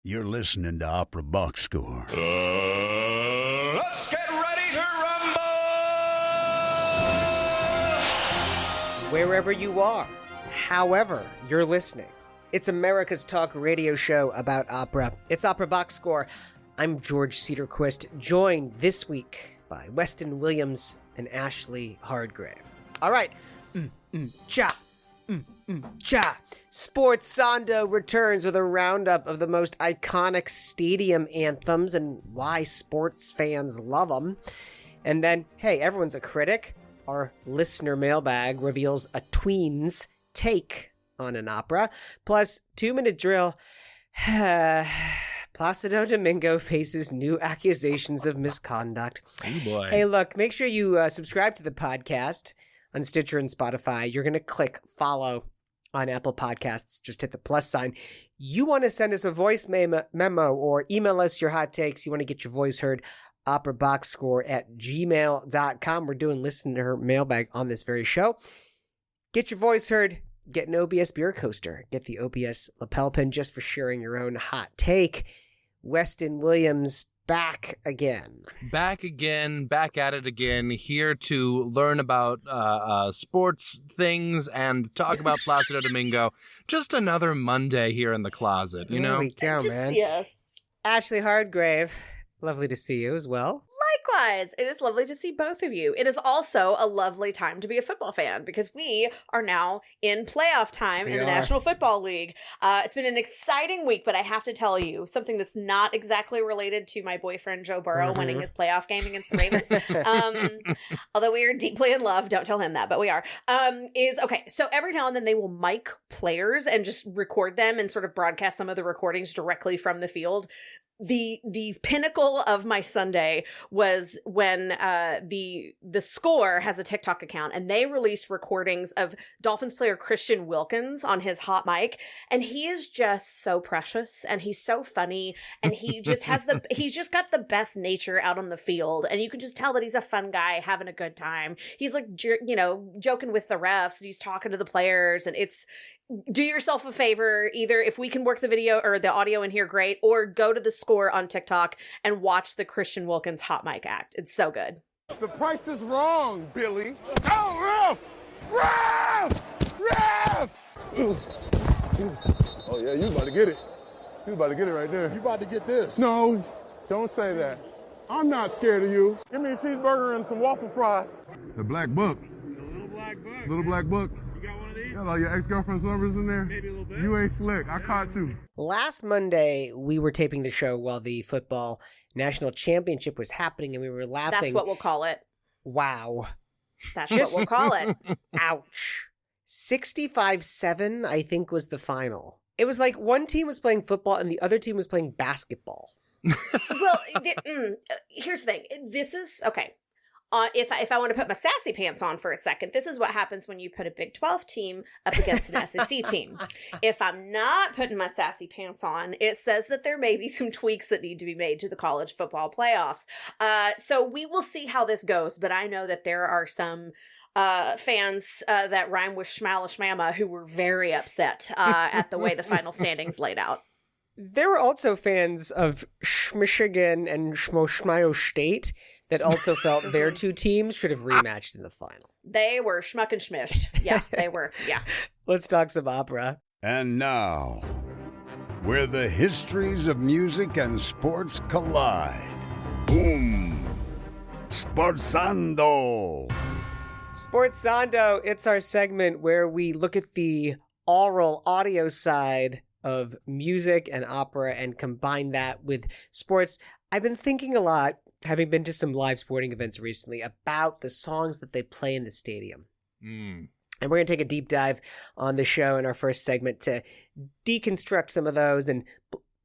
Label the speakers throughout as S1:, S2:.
S1: You're listening to Opera Box Score.
S2: Let's get ready to rumble!
S3: Wherever you are, however you're listening, it's America's talk radio show about opera. It's Opera Box Score. I'm George Cedarquist, joined this week by Weston Williams and Ashley Hardgrave. All right, cha. Sportzando returns with a roundup of the most iconic stadium anthems and why sports fans love them. And then, hey, everyone's a critic. Our listener mailbag reveals a tween's take on an opera. Plus, 2-minute drill. Placido Domingo faces new accusations of misconduct.
S4: Oh boy.
S3: Hey, look, make sure you subscribe to the podcast on Stitcher and Spotify. You're going to click follow on Apple Podcasts. Just hit the plus sign. You want to send us a voice memo or email us your hot takes. You want to get your voice heard, operaboxscore@gmail.com. We're doing listener mailbag on this very show. Get your voice heard. Get an OBS beer coaster. Get the OBS lapel pin just for sharing your own hot take. Weston Williams back again.
S4: Back again, back at it again, here to learn about sports things and talk about Placido Domingo. Just another Monday here in the closet, you know?
S3: There we go, man.
S5: Yes.
S3: Ashley Hardgrave, lovely to see you as well.
S5: Likewise, it is lovely to see both of you. It is also a lovely time to be a football fan because we are now in playoff time in the National Football League. It's been an exciting week, but I have to tell you something that's not exactly related to my boyfriend Joe Burrow winning his playoff game against the Ravens. Although we are deeply in love, don't tell him that, but we are. So every now and then they will mic players and just record them and sort of broadcast some of the recordings directly from the field. The pinnacle of my Sunday was when the Score has a TikTok account and they released recordings of Dolphins player Christian Wilkins on his hot mic, and he is just so precious and he's so funny and he just has he's just got the best nature out on the field, and you can just tell that he's a fun guy having a good time. He's like joking with the refs and he's talking to the players, and it's do yourself a favor, either if we can work the video or the audio in here, great, or go to the Score on TikTok and watch the Christian Wilkins hot mic act. It's so good.
S6: The price is wrong, Billy. Oh, ref! Ref! Oh, yeah, you about to get it. You about to get it right there. You about to get this. No, don't say that. I'm not scared of you. Give me a cheeseburger and some waffle fries. The black book.
S7: The little black book.
S6: Little black book.
S7: You got one of these?
S6: Got all your ex-girlfriend's numbers in there?
S7: Maybe a little bit.
S6: You ain't slick. I caught you.
S3: Last Monday, we were taping the show while the football national championship was happening, and we were laughing.
S5: That's what we'll call it.
S3: Wow.
S5: That's what we'll call it.
S3: Ouch. 65-7, I think, was the final. It was like one team was playing football and the other team was playing basketball.
S5: Well, here's the thing. This is, okay. If I want to put my sassy pants on for a second, this is what happens when you put a Big 12 team up against an SEC team. If I'm not putting my sassy pants on, it says that there may be some tweaks that need to be made to the college football playoffs. So we will see how this goes, but I know that there are some fans that rhyme with Schmala who were very upset at the way the final standings laid out.
S3: There were also fans of Michigan and Schmo State that also felt their two teams should have rematched in the final.
S5: They were schmuck and schmished. Yeah, they were. Yeah.
S3: Let's talk some opera.
S1: And now, where the histories of music and sports collide. Boom! Sportzando!
S3: Sportzando, it's our segment where we look at the oral audio side of music and opera and combine that with sports. I've been thinking a lot, having been to some live sporting events recently, about the songs that they play in the stadium. And we're going to take a deep dive on the show in our first segment to deconstruct some of those and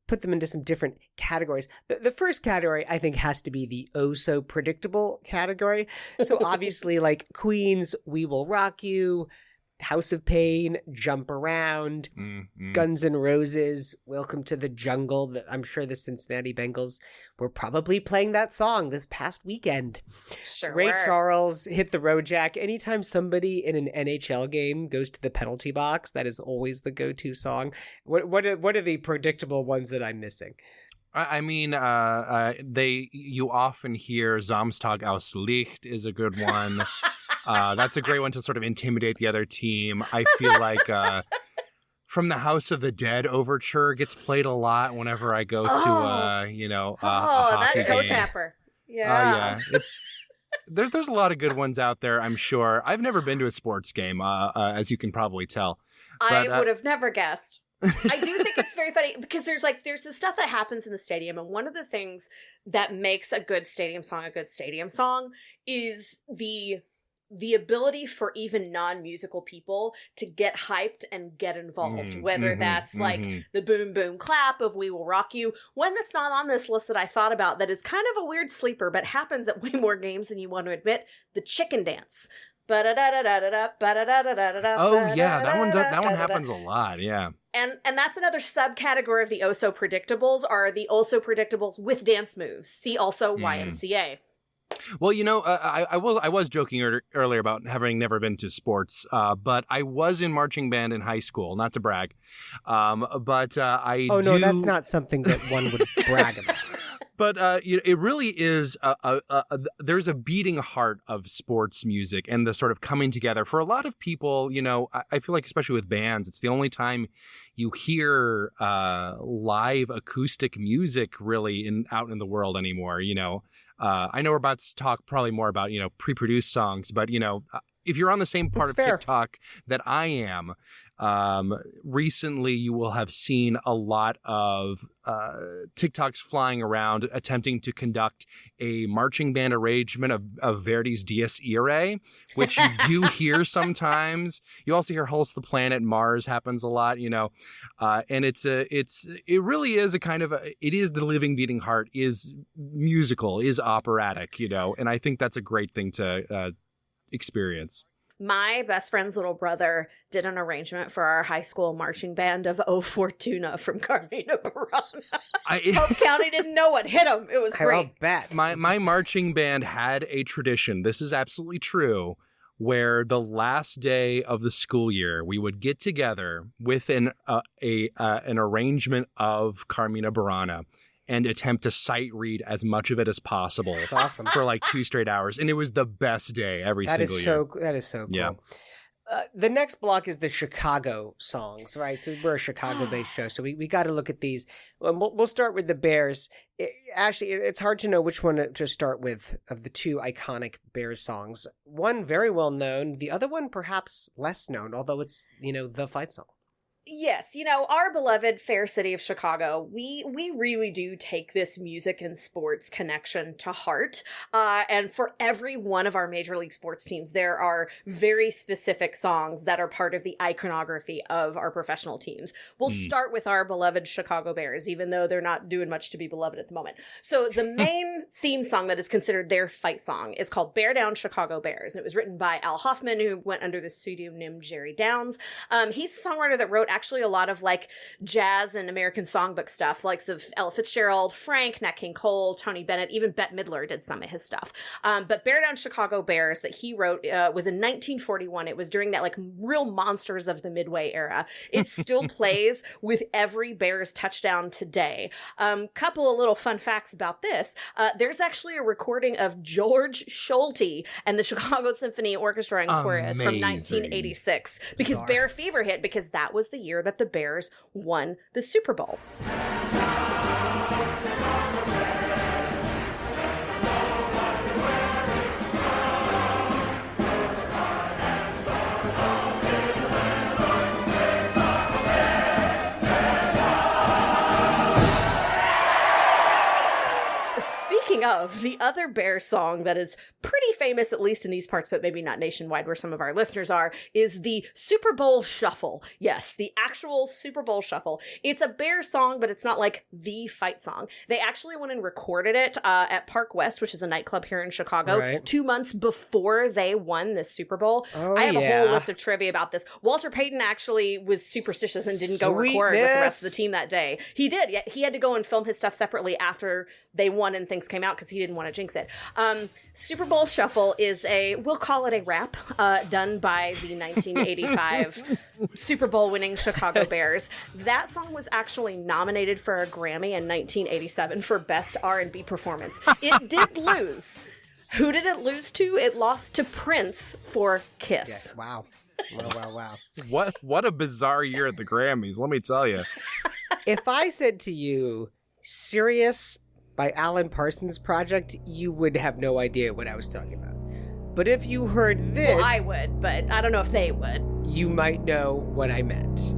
S3: put them into some different categories. The first category, I think, has to be the oh-so-predictable category. So obviously, like Queen's We Will Rock You, House of Pain, Jump Around, Guns N' Roses, Welcome to the Jungle. I'm sure the Cincinnati Bengals were probably playing that song this past weekend.
S5: Sure
S3: Ray
S5: were.
S3: Charles, Hit the Road Jack. Anytime somebody in an NHL game goes to the penalty box, that is always the go-to song. What are the predictable ones that I'm missing?
S4: I mean, you often hear Samstag aus Licht is a good one. That's a great one to sort of intimidate the other team. I feel like From the House of the Dead overture gets played a lot whenever I go to, a hockey
S5: that toe
S4: game.
S5: tapper. Yeah.
S4: There's a lot of good ones out there, I'm sure. I've never been to a sports game, as you can probably tell.
S5: I would have never guessed. I do think it's very funny because there's the stuff that happens in the stadium, and one of the things that makes a good stadium song is the ability for even non-musical people to get hyped and get involved, whether that's like the boom boom clap of We Will Rock You. One that's not on this list that I thought about that is kind of a weird sleeper but happens at way more games than you want to admit, the chicken dance. Oh
S4: yeah, that one happens a lot, yeah.
S5: And that's another subcategory of the Oh-So Predictables are the Also Predictables with dance moves. See also YMCA.
S4: Well, I was joking earlier about having never been to sports, but I was in marching band in high school, not to brag. But I
S3: Oh, no, that's not something that one would brag about.
S4: But it really is, there's a beating heart of sports music and the sort of coming together. For a lot of people, I feel like especially with bands, it's the only time you hear live acoustic music really out in the world anymore, I know we're about to talk probably more about, pre-produced songs, but, if you're on the same part of TikTok that I am, recently you will have seen a lot of TikToks flying around attempting to conduct a marching band arrangement of Verdi's Dies Irae, which you do hear sometimes. You also hear Pulse the Planet Mars happens a lot, and it really is a kind of it is the living beating heart, is musical, is operatic, and I think that's a great thing to experience.
S5: My best friend's little brother did an arrangement for our high school marching band of O Fortuna from Carmina Burana. Hope County didn't know what hit him. It was great.
S3: I'll bet.
S4: My marching band had a tradition. This is absolutely true, where the last day of the school year, we would get together with an arrangement of Carmina Burana and attempt to sight read as much of it as possible.
S3: That's awesome.
S4: For like 2 straight hours. And it was the best day every single year.
S3: That is so cool.
S4: Yeah.
S3: The next block is the Chicago songs, right? So we're a Chicago-based show, so we got to look at these. We'll start with the Bears. Actually, it's hard to know which one to start with of the two iconic Bears songs. One very well known, the other one perhaps less known, although it's, the fight song.
S5: Yes, our beloved fair city of Chicago, we really do take this music and sports connection to heart. And for every one of our major league sports teams, there are very specific songs that are part of the iconography of our professional teams. We'll start with our beloved Chicago Bears, even though they're not doing much to be beloved at the moment. So the main theme song that is considered their fight song is called Bear Down Chicago Bears. And it was written by Al Hoffman, who went under the pseudonym Jerry Downs. He's the songwriter that wrote actually a lot of like jazz and American songbook stuff, likes of Ella Fitzgerald, Frank, Nat King Cole, Tony Bennett, even Bette Midler did some of his stuff. But Bear Down Chicago Bears that he wrote was in 1941. It was during that like real Monsters of the Midway era. It still plays with every Bears touchdown today. Couple of little fun facts about this. There's actually a recording of George Schulte and the Chicago Symphony Orchestra and Chorus from 1986 because Bear Fever hit, because that was the year that the Bears won the Super Bowl. Speaking of, the other Bears song that is pretty famous, at least in these parts, but maybe not nationwide where some of our listeners are, is the Super Bowl Shuffle. Yes, the actual Super Bowl Shuffle. It's a Bears song, but it's not like the fight song. They actually went and recorded it at Park West, which is a nightclub here in Chicago, 2 months before they won the Super Bowl. I have a whole list of trivia about this. Walter Payton actually was superstitious and didn't go record with the rest of the team that day. He did. Yeah, he had to go and film his stuff separately after they won and things came out because he didn't want to jinx it. Super Bowl Shuffle is we'll call it a rap done by the 1985 Super Bowl winning Chicago Bears. That song was actually nominated for a Grammy in 1987 for Best R&B Performance. It did lose. Who did it lose to? It lost to Prince for Kiss.
S3: Yeah, wow. Wow.
S4: What a bizarre year at the Grammys, let me tell you.
S3: If I said to you, Sirius by Alan Parsons Project, you would have no idea what I was talking about. But if you heard this...
S5: Well, I would, but I don't know if they would.
S3: You might know what I meant.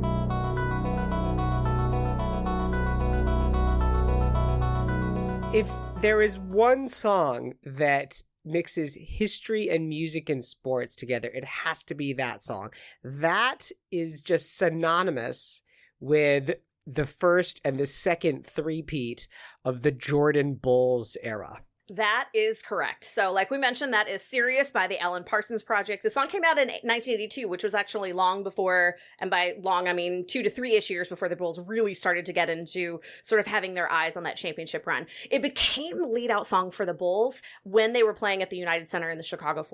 S3: If there is one song that mixes history and music and sports together, it has to be that song. That is just synonymous with the first and the second three-peat of the Jordan Bulls era.
S5: That is correct. So like we mentioned, that is Sirius by the Alan Parsons Project. The song came out in 1982, which was actually long before, and by long, I mean 2 to 3-ish years before the Bulls really started to get into sort of having their eyes on that championship run. It became the lead out song for the Bulls when they were playing at the United Center in the Chicago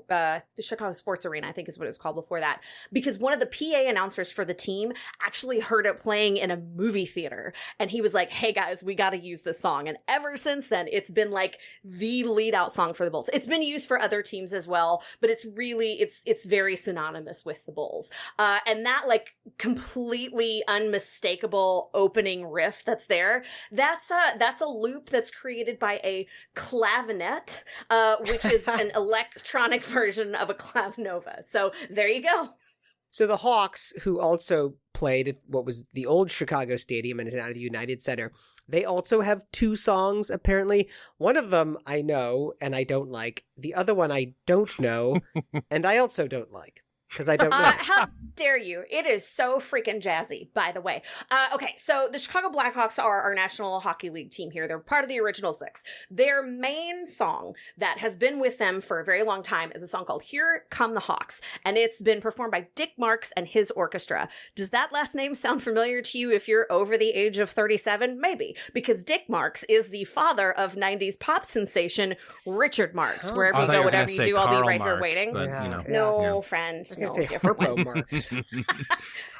S5: Sports Arena, I think is what it was called before that, because one of the PA announcers for the team actually heard it playing in a movie theater. And he was like, hey guys, we got to use this song. And ever since then, it's been like the lead out song for the Bulls. It's been used for other teams as well, but it's really, it's very synonymous with the Bulls. And that like completely unmistakable opening riff that's there, that's a loop that's created by a clavinet, which is an electronic version of a clavinova. So there you go.
S3: So the Hawks, who also played at what was the old Chicago Stadium and is now the United Center, they also have 2 songs, apparently. One of them I know and I don't like. The other one I don't know and I also don't like. Because I don't know.
S5: How dare you? It is so freaking jazzy, by the way. Okay, so the Chicago Blackhawks are our National Hockey League team here. They're part of the original 6. Their main song that has been with them for a very long time is a song called Here Come the Hawks. And it's been performed by Dick Marks and his orchestra. Does that last name sound familiar to you if you're over the age of 37? Maybe. Because Dick Marks is the father of 90s pop sensation Richard Marks. Wherever you go, whatever you do, I'll be right here waiting.
S4: But,
S5: Friend.
S3: I was going to say Harpo Marks.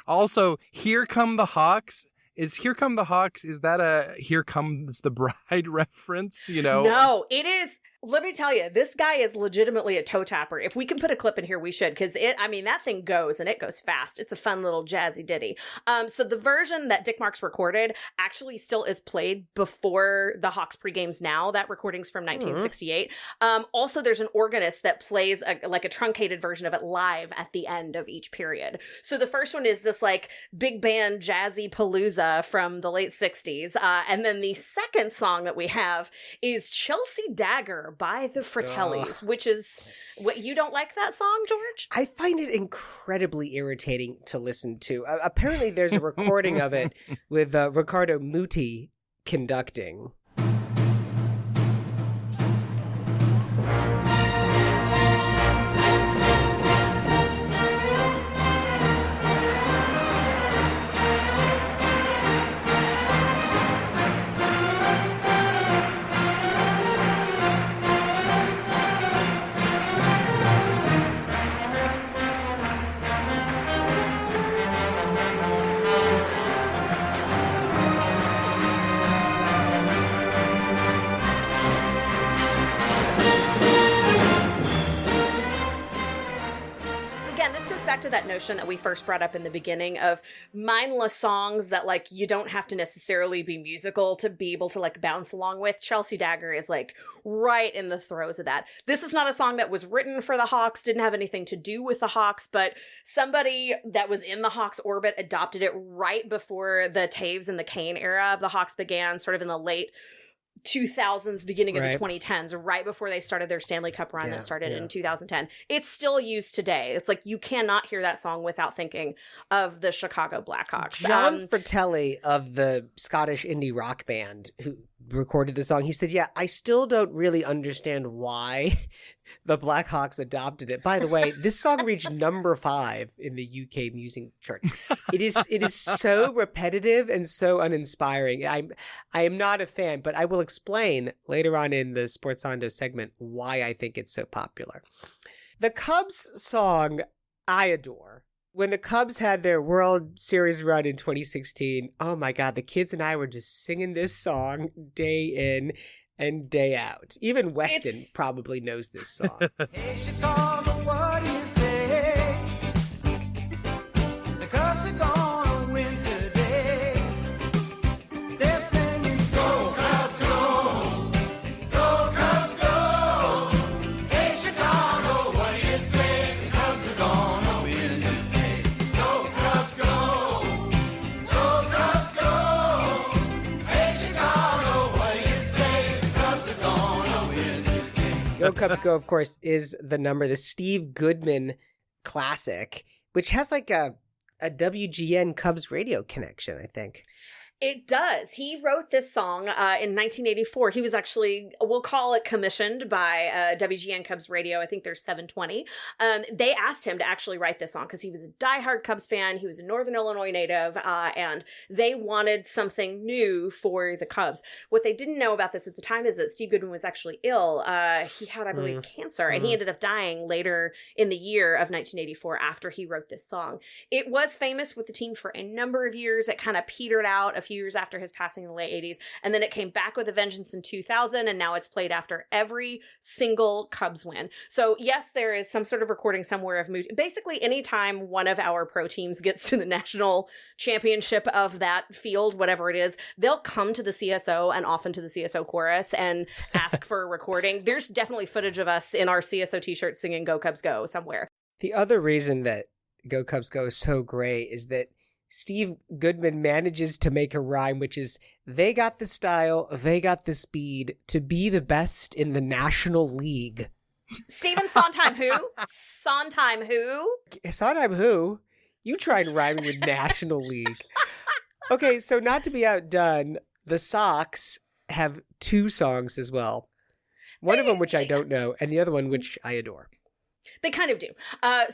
S4: Also, Here Come the Hawks. Is Here Come the Hawks, is that a Here Comes the Bride reference, you know?
S5: No, it is. Let me tell you, this guy is legitimately a toe tapper. If we can put a clip in here, we should, because that thing goes, and it goes fast. It's a fun little jazzy ditty. So the version that Dick Marks recorded actually still is played before the Hawks pregames now. That recording's from 1968. Also, there's an organist that plays a truncated version of it live at the end of each period. So the first one is this like big band jazzy palooza from the late 60s. And then the second song that we have is Chelsea Dagger by the Fratellis, which is what, you don't like that song, George?
S3: I find it incredibly irritating to listen to. Apparently there's a recording of it with Riccardo Muti conducting.
S5: To that notion that we first brought up in the beginning of mindless songs that like you don't have to necessarily be musical to be able to like bounce along with. Chelsea Dagger is like right in the throes of that. This is not a song that was written for the Hawks, didn't have anything to do with the Hawks, but somebody that was in the Hawks orbit adopted it right before the Taves and the Kane era of the Hawks began, sort of in the late 2000s, beginning of
S3: Right.
S5: the 2010s, right before they started their Stanley Cup run
S3: Yeah,
S5: that started
S3: yeah.
S5: in 2010. It's still used today. It's like you cannot hear that song without thinking of the Chicago Blackhawks.
S3: John Fratelli of the Scottish indie rock band who recorded the song, he said, yeah, I still don't really understand why the Blackhawks adopted it. By the way, this song reached number 5 in the UK music chart. It is so repetitive and so uninspiring. I am not a fan, but I will explain later on in the Sportzando segment why I think it's so popular. The Cubs song I adore. When the Cubs had their World Series run in 2016, oh my God, the kids and I were just singing this song day in and day out. Even Weston probably knows this song.
S8: Hey, Chicago, what do you say? The Cubs are gonna win today. They're singing, go Cubs, go! Go Cubs, go! Hey, Chicago, what do you say? The Cubs are gonna win today. Go Cubs, go! Go Cubs, go! Hey, Chicago, what do you say? The Cubs are gonna win today.
S3: Go Cubs Go, of course, is the number, the Steve Goodman classic, which has like a WGN Cubs radio connection, I think.
S5: It does. He wrote this song in 1984. He was actually, we'll call it commissioned by WGN Cubs Radio. I think they're 720. They asked him to actually write this song because he was a diehard Cubs fan. He was a Northern Illinois native, and they wanted something new for the Cubs. What they didn't know about this at the time is that Steve Goodman was actually ill. He had, I believe, cancer, and he ended up dying later in the year of 1984 after he wrote this song. It was famous with the team for a number of years. It kind of petered out a few years after his passing in the late 80s, and then it came back with a vengeance in 2000, and now it's played after every single Cubs win. So yes, there is some sort of recording somewhere of basically anytime one of our pro teams gets to the national championship of that field, whatever it is, they'll come to the CSO and often to the CSO chorus and ask for a recording. There's definitely footage of us in our CSO t-shirts singing Go Cubs Go somewhere.
S3: The other reason that Go Cubs Go is so great is that Steve Goodman manages to make a rhyme, which is, they got the style, they got the speed to be the best in the National League.
S5: Steven Sondheim who? Sondheim who?
S3: Sondheim who? You tried rhyming with National League. Okay, so not to be outdone, the Sox have 2 songs as well. One of them which I don't know, and the other one which I adore.
S5: They kind of do.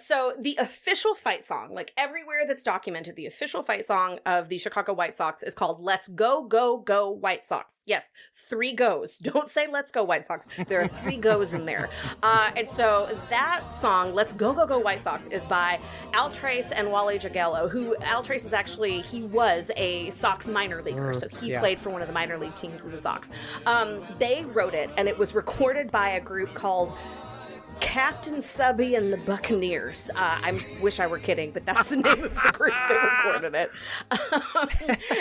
S5: So the official fight song, like everywhere that's documented, the official fight song of the Chicago White Sox is called Let's Go, Go, Go White Sox. Yes, 3 goes. Don't say Let's Go White Sox. There are 3 goes in there. And so that song, Let's Go, Go, Go White Sox, is by Al Trace and Wally Jagello, who Al Trace is actually, he was a Sox minor leaguer. So he played for one of the minor league teams of the Sox. They wrote it, and it was recorded by a group called Captain Subby and the Buccaneers. I wish I were kidding, but that's the name of the group that recorded it.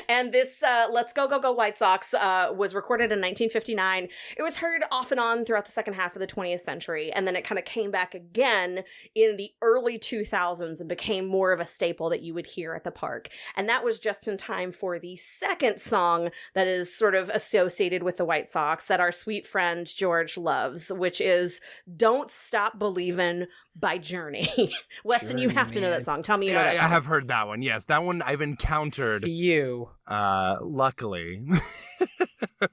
S5: And this Let's Go, Go, Go White Sox was recorded in 1959. It was heard off and on throughout the second half of the 20th century, and then it kind of came back again in the early 2000s and became more of a staple that you would hear at the park. And that was just in time for the second song that is sort of associated with the White Sox that our sweet friend George loves, which is Don't Stop Believin' by Journey. Weston, you have to know that song. Tell me you know that song.
S4: I have heard that one. Yes, that one I've encountered.
S3: You.
S4: Luckily.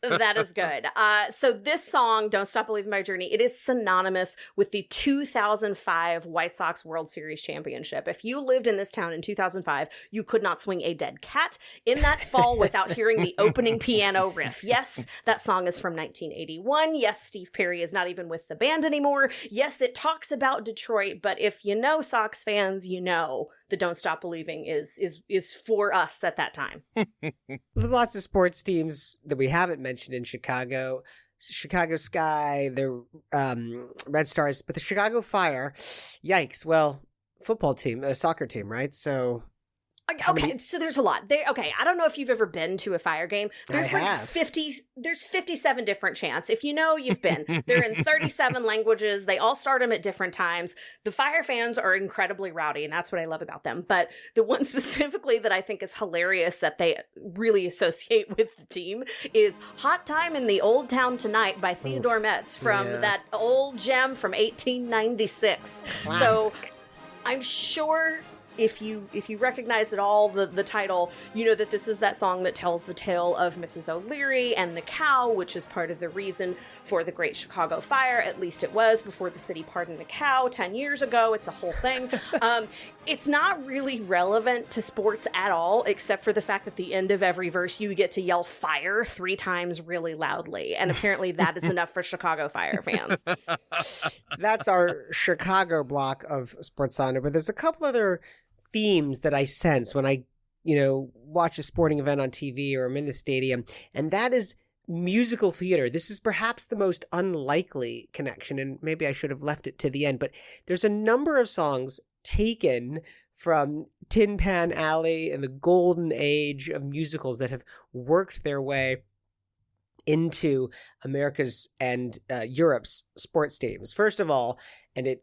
S5: That is good. So this song, Don't Stop Believin' by Journey, it is synonymous with the 2005 White Sox World Series Championship. If you lived in this town in 2005, you could not swing a dead cat in that fall without hearing the opening piano riff. Yes, that song is from 1981. Yes, Steve Perry is not even with the band anymore. Yes, it talks about Detroit, but if you know Sox fans, you know the Don't Stop Believing is for us at that time.
S3: There's lots of sports teams that we haven't mentioned in Chicago. Chicago Sky, the Red Stars, but the Chicago Fire, yikes. Well, football team, a soccer team, right? So
S5: Okay, so there's a lot. I don't know if you've ever been to a Fire game. There's
S3: I have.
S5: 57 different chants. If you know, you've been. They're in 37 languages. They all start them at different times. The Fire fans are incredibly rowdy, and that's what I love about them. But the one specifically that I think is hilarious that they really associate with the team is Hot Time in the Old Town Tonight by Theodore Metz from that old gem from 1896.
S3: Classic.
S5: So I'm sure if you recognize at all the title, you know that this is that song that tells the tale of Mrs. O'Leary and the cow, which is part of the reason for the Great Chicago Fire. At least it was before the city pardoned the cow 10 years ago. It's a whole thing. It's not really relevant to sports at all, except for the fact that at the end of every verse you get to yell fire 3 times really loudly. And apparently that is enough for Chicago Fire fans.
S3: That's our Chicago block of Sportzando, but there's a couple other themes that I sense when I, watch a sporting event on TV or I'm in the stadium, and that is musical theater. This is perhaps the most unlikely connection, and maybe I should have left it to the end, but there's a number of songs taken from Tin Pan Alley and the golden age of musicals that have worked their way into America's and Europe's sports stadiums. First of all, and it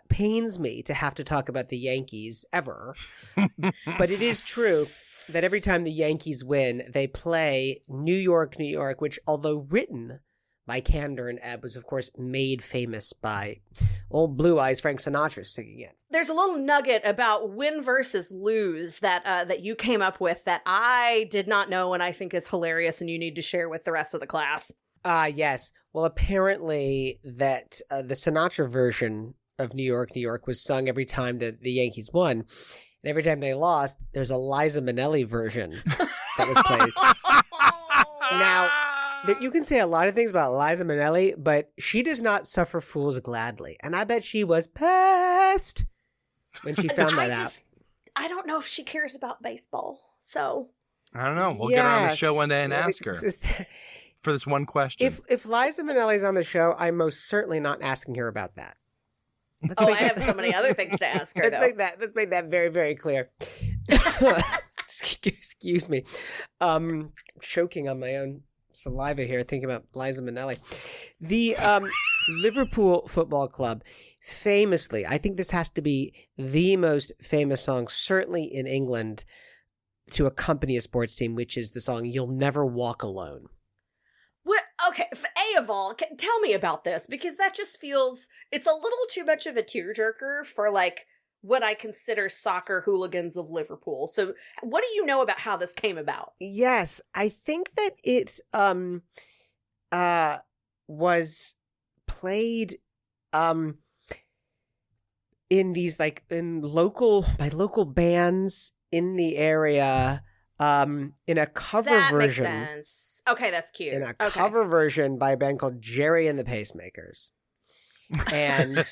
S3: pains me to have to talk about the Yankees ever, but it is true that every time the Yankees win, they play New York, New York, which, although written by Candor and Ebb, was of course made famous by old Blue Eyes Frank Sinatra singing it.
S5: There's a little nugget about win versus lose that you came up with that I did not know and I think is hilarious and you need to share with the rest of the class.
S3: Yes. Well, apparently that the Sinatra version of New York, New York was sung every time that the Yankees won. And every time they lost, there's a Liza Minnelli version that was played. Now, you can say a lot of things about Liza Minnelli, but she does not suffer fools gladly. And I bet she was pissed when she found that out.
S5: I don't know if she cares about baseball, so.
S4: I don't know. We'll get her on the show one day and ask her for this one question.
S3: If Liza Minnelli's on the show, I'm most certainly not asking her about that.
S5: I have so many other things to ask her,
S3: Let's make that very, very clear. Excuse me. Choking on my own saliva here, thinking about Liza Minnelli. The Liverpool Football Club, famously, I think this has to be the most famous song, certainly in England, to accompany a sports team, which is the song You'll Never Walk Alone.
S5: Okay, A of all, tell me about this, because that just feels, it's a little too much of a tearjerker for, what I consider soccer hooligans of Liverpool. So what do you know about how this came about?
S3: Yes, I think that it was played in these, by local bands in the area, in a cover version.
S5: That makes sense. Okay, that's cute.
S3: In a cover version by a band called Jerry and the Pacemakers. And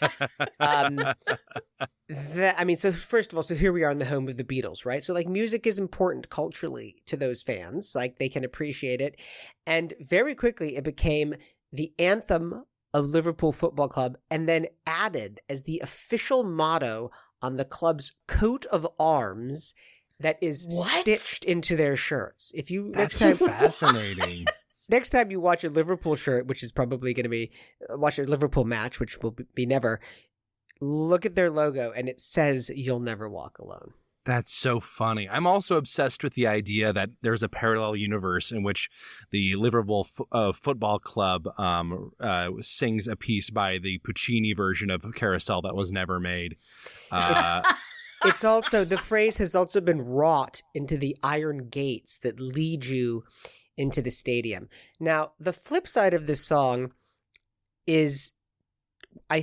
S3: so first of all, so here we are in the home of the Beatles, right? So music is important culturally to those fans. They can appreciate it. And very quickly it became the anthem of Liverpool Football Club and then added as the official motto on the club's coat of arms that is stitched into their shirts.
S4: That's fascinating.
S3: Next time you watch a Liverpool shirt, which is probably going to be watch a Liverpool match, which will be never, look at their logo and it says "You'll Never Walk Alone."
S4: That's so funny. I'm also obsessed with the idea that there's a parallel universe in which the Liverpool Football Club sings a piece by the Puccini version of Carousel that was never made.
S3: It's also, the phrase has also been wrought into the iron gates that lead you into the stadium. Now, the flip side of this song is,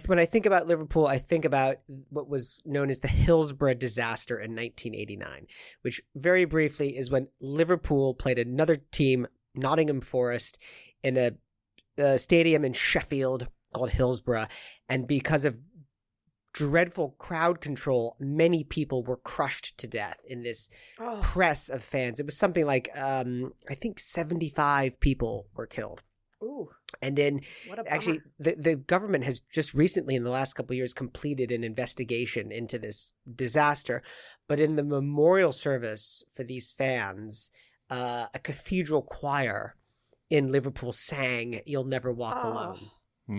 S3: when I think about Liverpool, I think about what was known as the Hillsborough disaster in 1989, which very briefly is when Liverpool played another team, Nottingham Forest, in a stadium in Sheffield called Hillsborough, and because of dreadful crowd control, many people were crushed to death in this press of fans. It was something like, I think 75 people were killed.
S5: Ooh.
S3: And then
S5: What a bummer.
S3: actually the government has just recently in the last couple of years completed an investigation into this disaster. But in the memorial service for these fans, a cathedral choir in Liverpool sang "You'll Never Walk Alone."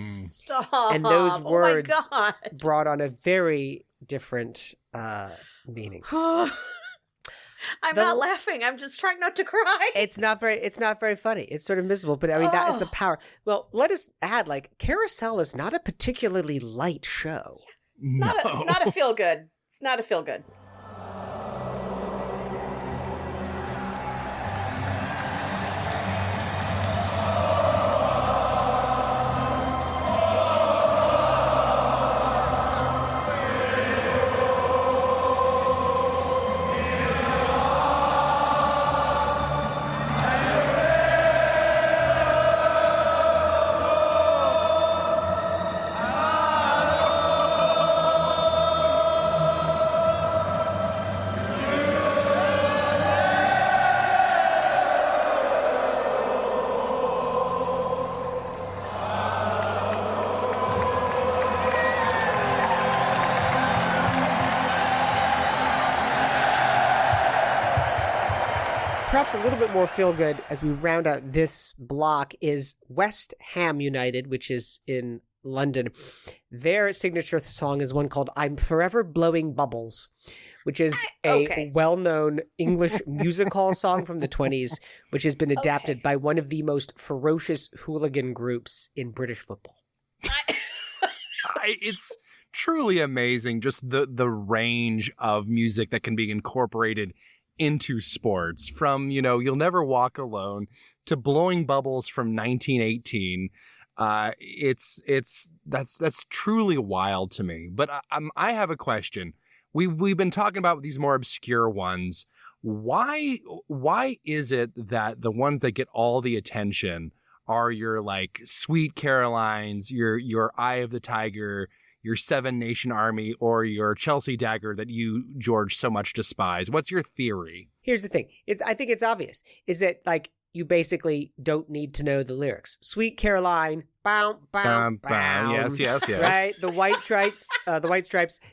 S5: Stop.
S3: And those words
S5: Oh my God.
S3: brought on a very different meaning.
S5: I'm
S3: The-
S5: not laughing. I'm just trying not to cry.
S3: It's not very funny. It's sort of miserable, but I mean that is the
S5: Oh.
S3: power. Well, let us add Carousel is not a particularly light show.
S5: It's not a feel good. It's not a feel good.
S3: Perhaps a little bit more feel good as we round out this block is West Ham United, which is in London. Their signature song is one called "I'm Forever Blowing Bubbles," which is a
S5: Okay.
S3: well-known English music hall song from the 20s, which has been adapted by one of the most ferocious hooligan groups in British football.
S4: It's truly amazing, just the range of music that can be incorporated into sports, from "You'll Never Walk Alone" to "Blowing Bubbles" from 1918. That's truly wild to me. But I have a question. We've been talking about these more obscure ones. Why is it that the ones that get all the attention are your like Sweet Carolines, your Eye of the Tiger, your Seven Nation Army, or your Chelsea Dagger that you, George, so much despise? What's your theory?
S3: Here's the thing. I think it's obvious. Is that like you basically don't need to know the lyrics. Sweet Caroline, bow, bow, bow.
S4: Yes.
S3: Right? The White Stripes,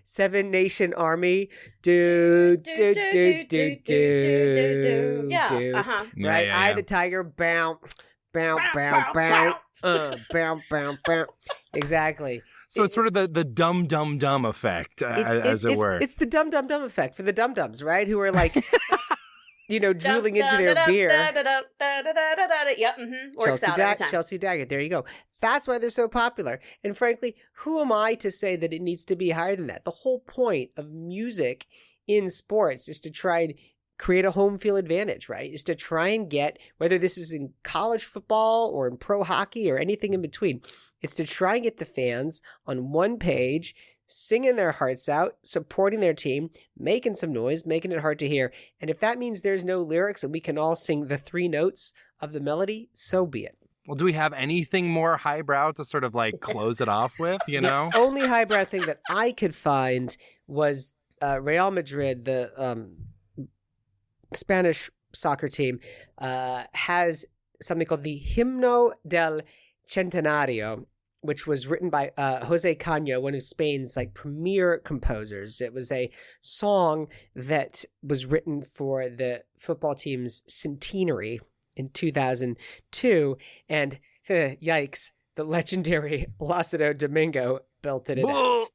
S3: Seven Nation Army, do.
S5: Yeah,
S3: do.
S5: uh-huh.
S3: Right?
S4: Yeah.
S3: Eye of the Tiger, bow, bow, bow, bow. Bow, bow. Exactly.
S4: So it's sort of the dumb effect, as it were.
S3: It's the dumb effect for the dum-dums, right? Who are like, drooling into their beer.
S5: Yep, works out every time.
S3: Chelsea Dagger. There you go. That's why they're so popular. And frankly, who am I to say that it needs to be higher than that? The whole point of music in sports is to try and create a home field advantage, right? Is to try and get, whether this is in college football or in pro hockey or anything in between, it's to try and get the fans on one page, singing their hearts out, supporting their team, making some noise, making it hard to hear. And if that means there's no lyrics and we can all sing the three notes of the melody, so be it.
S4: Well, do we have anything more highbrow to sort of like close it off with,
S3: The only highbrow thing that I could find was Real Madrid, the Spanish soccer team, has something called the Himno del Centenario, which was written by Jose Caño, one of Spain's like premier composers. It was a song that was written for the football team's centenary in 2002, and yikes, the legendary Plácido Domingo belted it out.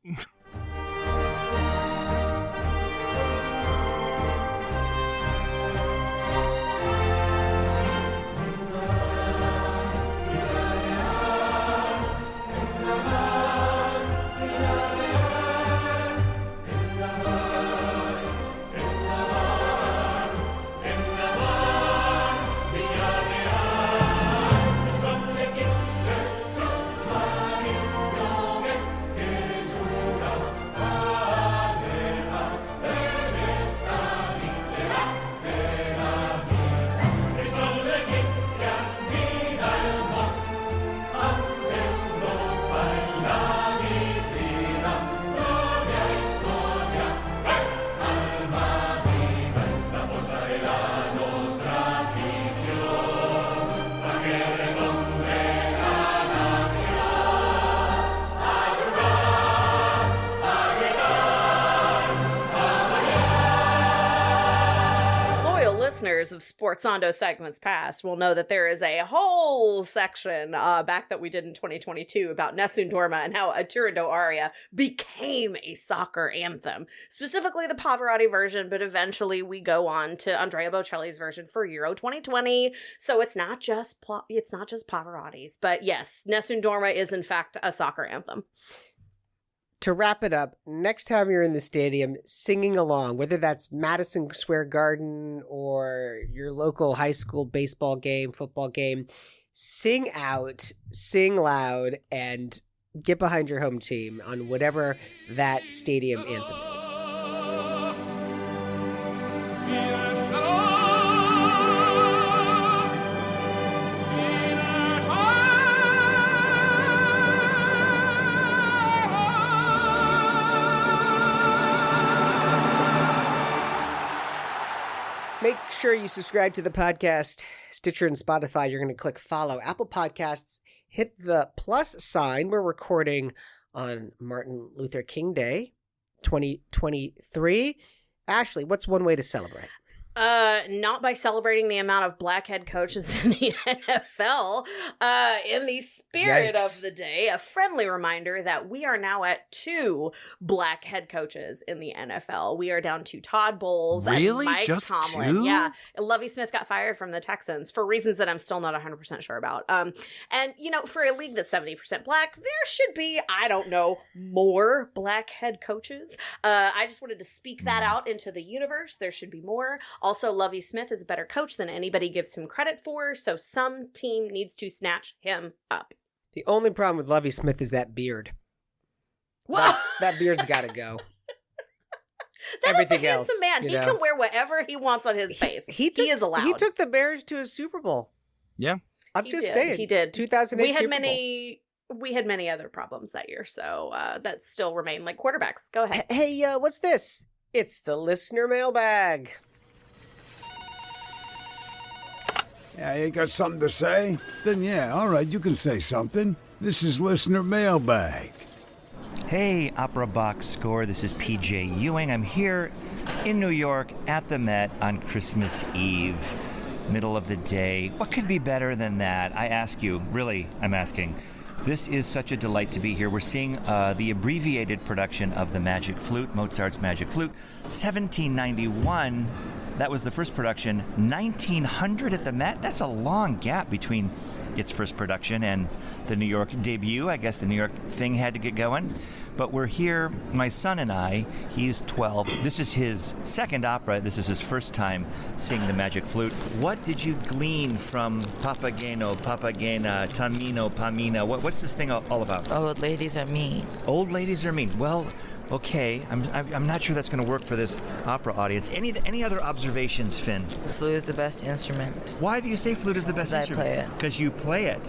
S5: listeners of Sportzando segments past will know that there is a whole section back that we did in 2022 about Nessun Dorma and how a Turandot aria became a soccer anthem, specifically the Pavarotti version, but eventually we go on to Andrea Bocelli's version for Euro 2020. So it's not just Pavarotti's, but yes, Nessun Dorma is in fact a soccer anthem.
S3: To wrap it up, next time you're in the stadium singing along, whether that's Madison Square Garden or your local high school baseball game, football game, sing out, sing loud, and get behind your home team on whatever that stadium anthem is. Make sure you subscribe to the podcast, Stitcher and Spotify. You're going to click follow. Apple Podcasts, hit the plus sign. We're recording on Martin Luther King Day, 2023. Ashley, what's one way to celebrate?
S5: Not by celebrating the amount of black head coaches in the NFL. In the spirit of the day, a friendly reminder that we are now at 2 black head coaches in the NFL. We are down to Todd Bowles and Mike
S4: Just
S5: Tomlin.
S4: 2?
S5: Yeah, Lovie Smith got fired from the Texans for reasons that I'm still not 100% sure about. And you know, for a league that's 70% black, there should be, I don't know, more black head coaches. I just wanted to speak that out into the universe. There should be more. Also, Lovie Smith is a better coach than anybody gives him credit for, so some team needs to snatch him up.
S3: The only problem with Lovie Smith is that beard.
S5: Well,
S3: That beard's got to go.
S5: Everything a handsome
S3: else,
S5: man.
S3: you
S5: He
S3: know?
S5: can wear whatever he wants on his face. He is allowed.
S3: He took the Bears to a Super Bowl.
S4: Yeah.
S3: I'm
S5: He
S3: just
S5: did.
S3: saying.
S5: He did.
S3: 2008
S5: We had
S3: Super Bowl.
S5: we had many other problems that year, so that still remain like quarterbacks. Go ahead.
S3: Hey, what's this? It's the listener mailbag.
S1: Yeah, you got something to say? Then yeah, all right, you can say something. This is Listener Mailbag.
S9: Hey, Opera Box Score. This is PJ Ewing. I'm here in New York at the Met on Christmas Eve, middle of the day. What could be better than that? I ask you, really, I'm asking. This is such a delight to be here. We're seeing the abbreviated production of the Magic Flute, Mozart's Magic Flute, 1791. That was the first production. 1900 at the Met. That's a long gap between its first production and the New York debut. I guess the New York thing had to get going. But we're here, my son and I, he's 12. This is his second opera. This is his first time singing the Magic Flute. What did you glean from Papageno, Papagena, Tamino, Pamina? What's this thing all about?
S10: Old ladies are mean.
S9: Old ladies are mean. Well, okay, I'm not sure that's going to work for this opera audience. Any other observations, Finn?
S10: The flute is the best instrument.
S9: Why do you say flute is the best
S10: 'Cause I
S9: instrument?
S10: play it.
S9: Because you play it.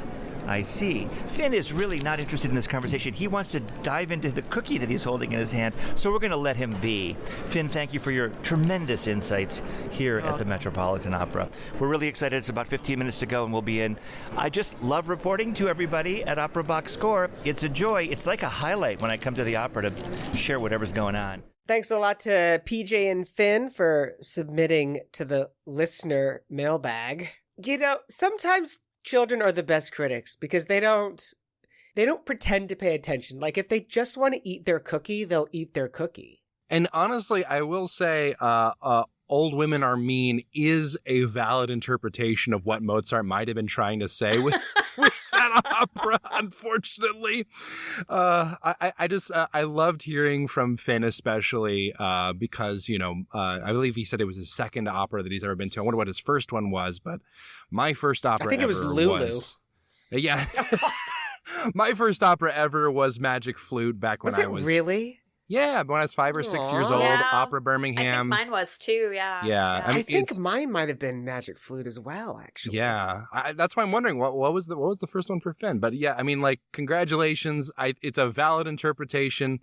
S9: I see. Finn is really not interested in this conversation. He wants to dive into the cookie that he's holding in his hand, so we're going to let him be. Finn, thank you for your tremendous insights here at the Metropolitan Opera. We're really excited. It's about 15 minutes to go, and we'll be in. I just love reporting to everybody at Opera Box Score. It's a joy. It's like a highlight when I come to the opera to share whatever's going on.
S3: Thanks a lot to PJ and Finn for submitting to the listener mailbag. You know, sometimes children are the best critics because they don't pretend to pay attention. Like if they just want to eat their cookie, they'll eat their cookie.
S4: And honestly, I will say, Old Women Are Mean is a valid interpretation of what Mozart might have been trying to say with that opera, unfortunately. I loved hearing from Finn, especially because, you know, I believe he said it was his second opera that he's ever been to. I wonder what his first one was, but my first opera
S3: I think it was
S4: ever
S3: Lulu.
S4: Yeah. My first opera ever was Magic Flute back when
S3: Was it
S4: I was...
S3: Really?
S4: Yeah, when I was 5 or 6 years
S3: Aw.
S4: old,
S5: Yeah.
S4: Opera
S5: I
S4: Birmingham.
S5: think mine was too, yeah.
S4: Yeah. I
S3: I
S4: mean,
S3: think
S4: it's-
S3: mine might have been Magic Flute as well, actually.
S4: Yeah, that's why I'm wondering what was the first one for Finn. But yeah, I mean, like, congratulations. It's a valid interpretation.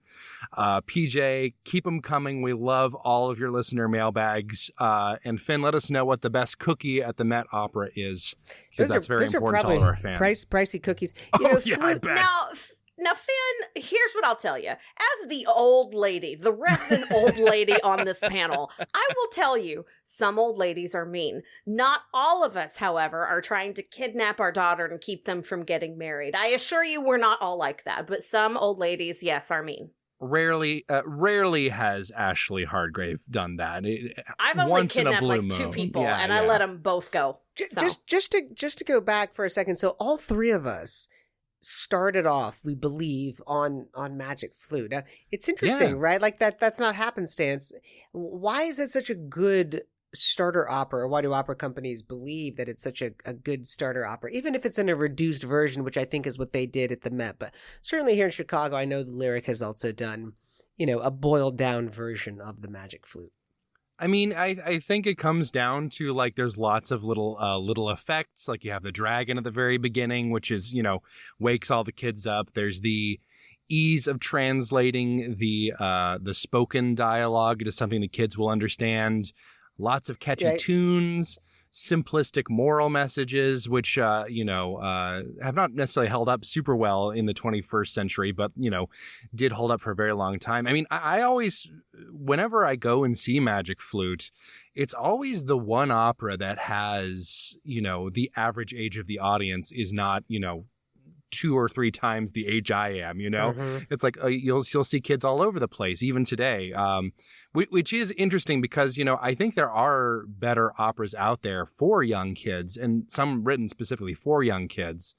S4: PJ, keep them coming. We love all of your listener mailbags. And Finn, let us know what the best cookie at the Met Opera is, because that's very
S3: those are
S4: important to all of our fans.
S3: Pricey cookies.
S4: Oh, yeah, I bet.
S5: Now, Now, Finn, here's what I'll tell you. As the old lady, the resident old lady on this panel, I will tell you, some old ladies are mean. Not all of us, however, are trying to kidnap our daughter and keep them from getting married. I assure you we're not all like that, but some old ladies, yes, are mean.
S4: Rarely has Ashley Hardgrave done that.
S5: I've only
S4: once
S5: kidnapped
S4: in a blue
S5: like 2
S4: moon.
S5: people, and I let them both go.
S3: Just to go back for a second. So all 3 of us started off, we believe, on Magic Flute. Now, it's interesting, right? Like that's not happenstance. Why is it such a good starter opera, or why do opera companies believe that it's such a good starter opera, even if it's in a reduced version, which I think is what they did at the Met? But certainly here in Chicago, I know the Lyric has also done, a boiled down version of the Magic Flute.
S4: I mean, I think it comes down to, like, there's lots of little effects. Like, you have the dragon at the very beginning, which is, wakes all the kids up. There's the ease of translating the spoken dialogue into something the kids will understand. Lots of catchy tunes, simplistic moral messages, which, have not necessarily held up super well in the 21st century, but, did hold up for a very long time. I mean, I always, whenever I go and see Magic Flute, it's always the one opera that has, the average age of the audience is not, 2 or 3 times the age I am, It's like you'll see kids all over the place, even today, which is interesting because, I think there are better operas out there for young kids, and some written specifically for young kids.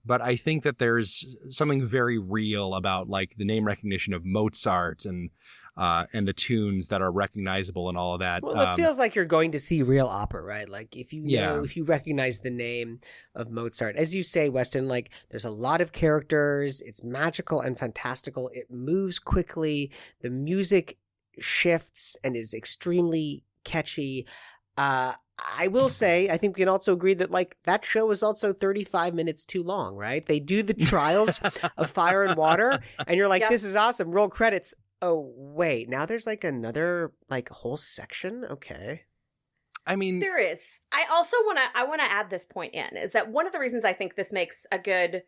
S4: But I think that there's something very real about, like, the name recognition of Mozart and the tunes that are recognizable and all of that.
S3: Well, it feels like you're going to see real opera, right? Like, if you recognize the name of Mozart, as you say, Weston, like, there's a lot of characters. It's magical and fantastical. It moves quickly. The music shifts and is extremely catchy. I will say, I think we can also agree that, like, that show is also 35 minutes too long, right? They do the trials of fire and water, and you're like, this is awesome. Roll credits. Oh, wait, now there's, like, another, like, whole section? Okay.
S4: I mean,
S5: there is. I also want to add this point in, is that one of the reasons I think this makes a good,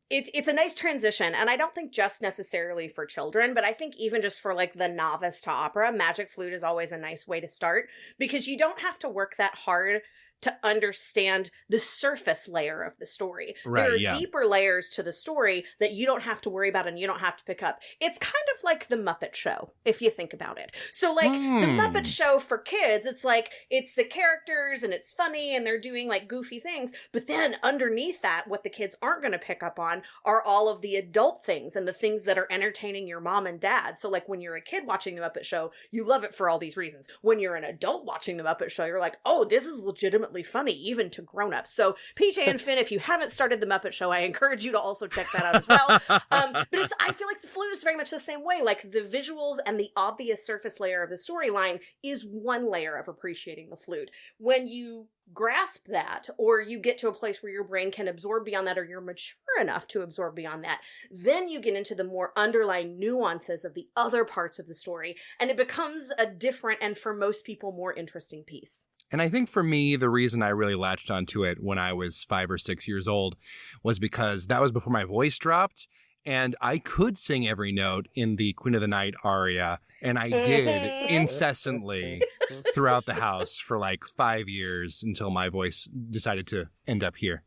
S5: it's a nice transition, and I don't think just necessarily for children, but I think even just for, like, the novice to opera, Magic Flute is always a nice way to start, because you don't have to work that hard to understand the surface layer of the story.
S4: Right,
S5: there are deeper layers to the story that you don't have to worry about and you don't have to pick up. It's kind of like The Muppet Show, if you think about it. So, like, The Muppet Show for kids, it's like, it's the characters and it's funny and they're doing, like, goofy things, but then underneath that, what the kids aren't going to pick up on are all of the adult things and the things that are entertaining your mom and dad. So, like, when you're a kid watching The Muppet Show, you love it for all these reasons. When you're an adult watching The Muppet Show, you're like, oh, this is legitimately funny, even to grown-ups. So, PJ and Finn, if you haven't started The Muppet Show, I encourage you to also check that out as well. But I feel like The Flute is very much the same way. Like, the visuals and the obvious surface layer of the storyline is one layer of appreciating the flute. When you grasp that, or you get to a place where your brain can absorb beyond that, or you're mature enough to absorb beyond that, then you get into the more underlying nuances of the other parts of the story, and it becomes a different and, for most people, more interesting piece.
S4: And I think for me, the reason I really latched onto it when I was 5 or 6 years old was because that was before my voice dropped, and I could sing every note in the Queen of the Night aria, and I did incessantly throughout the house for like 5 years until my voice decided to end up here.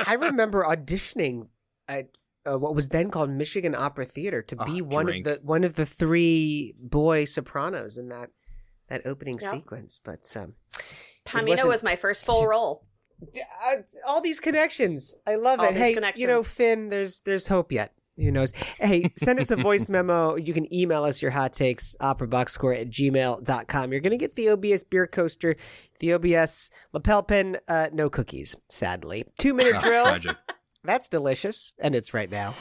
S3: I remember auditioning at what was then called Michigan Opera Theater to be one of the 3 boy sopranos in that opening sequence. But
S5: Pamina was my first full role.
S3: All these connections. I love it. Hey, Finn, there's hope yet. Who knows? Hey, send us a voice memo. You can email us your hot takes, operaboxscore@gmail.com. You're going to get the OBS beer coaster, the OBS lapel pin, no cookies, sadly. 2-minute drill.
S4: Tragic.
S3: That's delicious, and it's right now.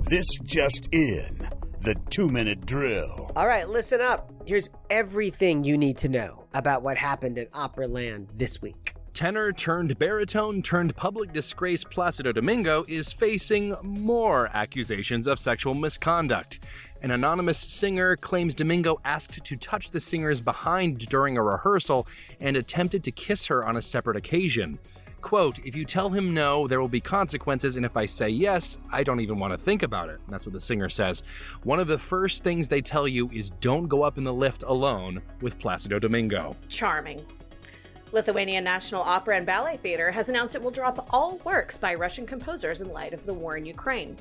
S1: This just in, the 2-minute drill.
S3: All right, listen up. Here's everything you need to know about what happened at Operaland this week.
S4: Tenor turned baritone turned public disgrace Placido Domingo is facing more accusations of sexual misconduct. An anonymous singer claims Domingo asked to touch the singer's behind during a rehearsal and attempted to kiss her on a separate occasion. Quote, if you tell him no, there will be consequences, and if I say yes, I don't even want to think about it. That's what the singer says. One of the first things they tell you is don't go up in the lift alone with Placido Domingo.
S5: Charming. Lithuanian National Opera and Ballet Theatre has announced it will drop all works by Russian composers in light of the war in Ukraine.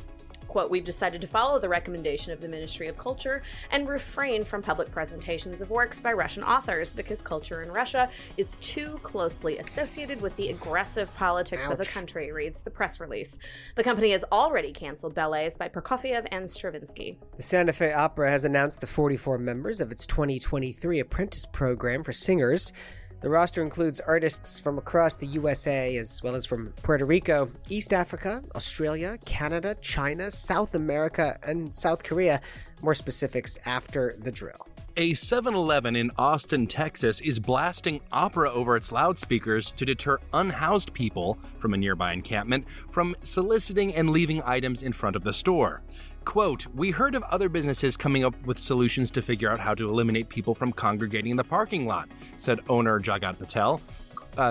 S5: Quote, we've decided to follow the recommendation of the Ministry of Culture and refrain from public presentations of works by Russian authors because culture in Russia is too closely associated with the aggressive politics of the country, reads the press release. The company has already canceled ballets by Prokofiev and Stravinsky.
S3: The Santa Fe Opera has announced the 44 members of its 2023 apprentice program for singers. The roster includes artists from across the USA, as well as from Puerto Rico, East Africa, Australia, Canada, China, South America, and South Korea. More specifics after the drill.
S4: A 7-Eleven in Austin, Texas is blasting opera over its loudspeakers to deter unhoused people from a nearby encampment from soliciting and leaving items in front of the store. Quote, we heard of other businesses coming up with solutions to figure out how to eliminate people from congregating in the parking lot, said owner Jagat Patel.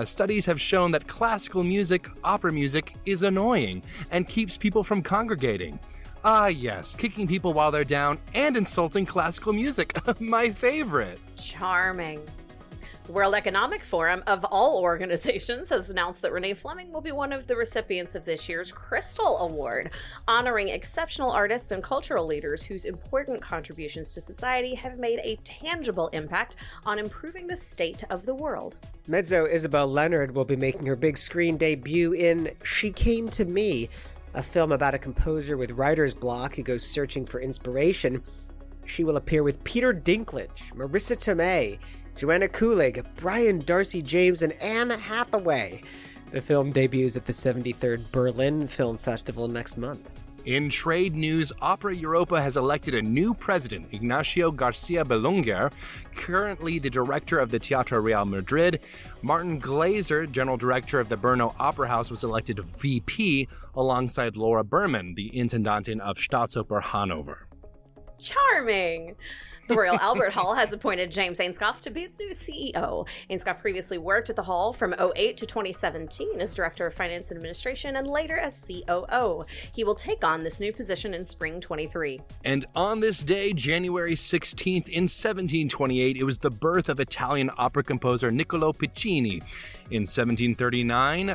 S4: Studies have shown that classical music, opera music, is annoying and keeps people from congregating. Ah, yes, kicking people while they're down and insulting classical music. My favorite.
S5: Charming. The World Economic Forum, of all organizations, has announced that Renee Fleming will be one of the recipients of this year's Crystal Award, honoring exceptional artists and cultural leaders whose important contributions to society have made a tangible impact on improving the state of the world.
S3: Mezzo Isabel Leonard will be making her big screen debut in She Came to Me, a film about a composer with writer's block who goes searching for inspiration. She will appear with Peter Dinklage, Marissa Tomei, Joanna Kulig, Brian Darcy James, and Anne Hathaway. The film debuts at the 73rd Berlin Film Festival next month.
S4: In trade news, Opera Europa has elected a new president, Ignacio Garcia Belunger, currently the director of the Teatro Real Madrid. Martin Glazer, general director of the Brno Opera House, was elected VP alongside Laura Berman, the Intendantin of Staatsoper Hanover.
S5: Charming! The Royal Albert Hall has appointed James Ainscough to be its new CEO. Ainscough previously worked at the Hall from 2008 to 2017 as Director of Finance and Administration and later as COO. He will take on this new position in spring 23.
S4: And on this day, January 16th, in 1728, it was the birth of Italian opera composer Niccolo Piccini. In 1739,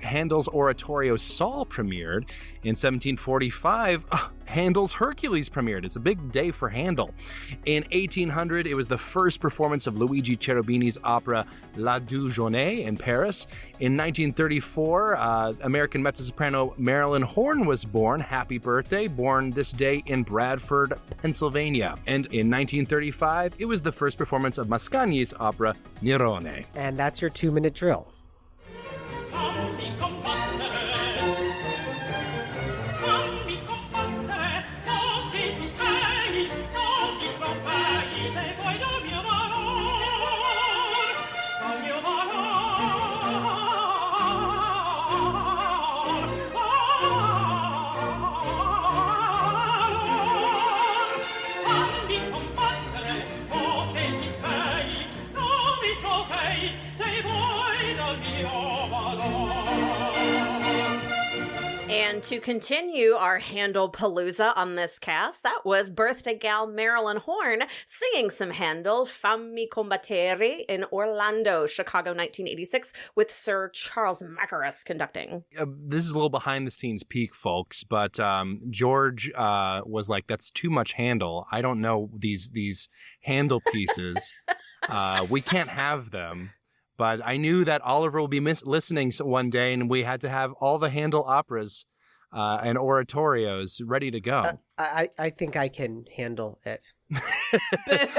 S4: Handel's oratorio Saul premiered. In 1745, Handel's Hercules premiered. It's a big day for Handel. In 1800, it was the first performance of Luigi Cherubini's opera La Deux Journées in Paris. In 1934, American mezzo-soprano Marilyn Horne was born. Happy birthday. Born this day in Bradford, Pennsylvania. And in 1935, it was the first performance of Mascagni's opera Nerone.
S3: And that's your 2-minute drill.
S5: And to continue our Handel Palooza on this cast, that was birthday gal Marilyn Horne singing some Handel, Fammi Combattere, in Orlando, Chicago, 1986, with Sir Charles Mackerras conducting.
S4: This is a little behind the scenes peek, folks, but George was like, that's too much Handel. I don't know these Handel pieces. We can't have them. But I knew that Oliver will be listening one day, and we had to have all the Handel operas and oratorios ready to go.
S3: I think I can handle it.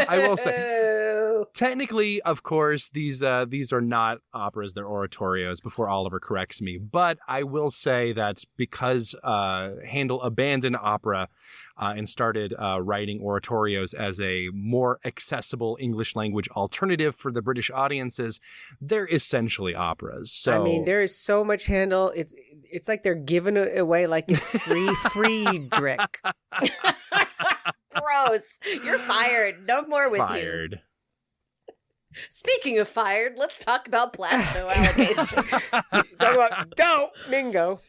S4: I will say, technically, of course, these are not operas; they're oratorios. Before Oliver corrects me, but I will say that because Handel abandoned opera and started writing oratorios as a more accessible English language alternative for the British audiences, they're essentially operas. So
S3: I mean, there is so much Handel. It's like they're giving it away like it's free Friedrich.
S5: Gross. You're fired. No more with you.
S4: Fired.
S5: Speaking of fired, let's talk about Plasto allegations.
S3: Talk about Domingo.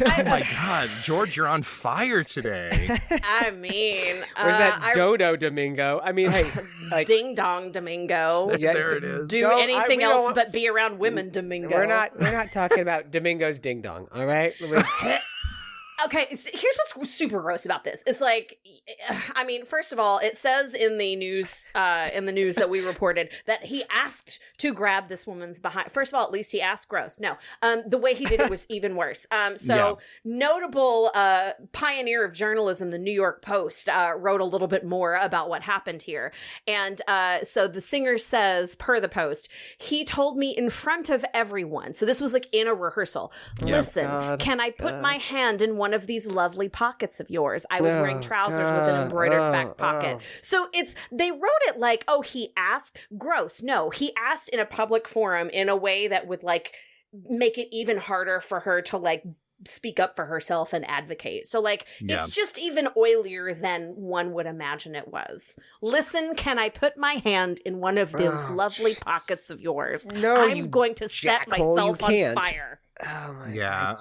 S4: Oh my God, George, you're on fire today.
S5: I mean,
S3: Where's that Dodo Domingo? I mean, hey, like,
S5: Ding Dong Domingo.
S3: yeah,
S4: There it is.
S5: Do
S3: Don't-
S5: anything
S3: we don't
S5: else
S3: want-
S5: but be around women, Domingo.
S3: we're not talking about Domingo's Ding Dong. All right.
S5: Okay, here's what's super gross about this. It's like, I mean, first of all, it says in the news that we reported that he asked to grab this woman's behind. First of all, at least he asked. Gross. No, the way he did it was even worse. Notable pioneer of journalism, the New York Post, wrote a little bit more about what happened here. And so the singer says, per the Post, he told me in front of everyone. So this was like in a rehearsal. Listen, can I put my hand in one of these lovely pockets of yours? I was wearing trousers with an embroidered back pocket. So they wrote it like, oh, he asked. Gross. No, he asked in a public forum in a way that would like make it even harder for her to like speak up for herself and advocate. So like it's just even oilier than one would imagine it was. Listen, can I put my hand in one of those lovely pockets of yours?
S3: No,
S5: I'm going to set myself on fire.
S3: Oh my
S4: Yeah,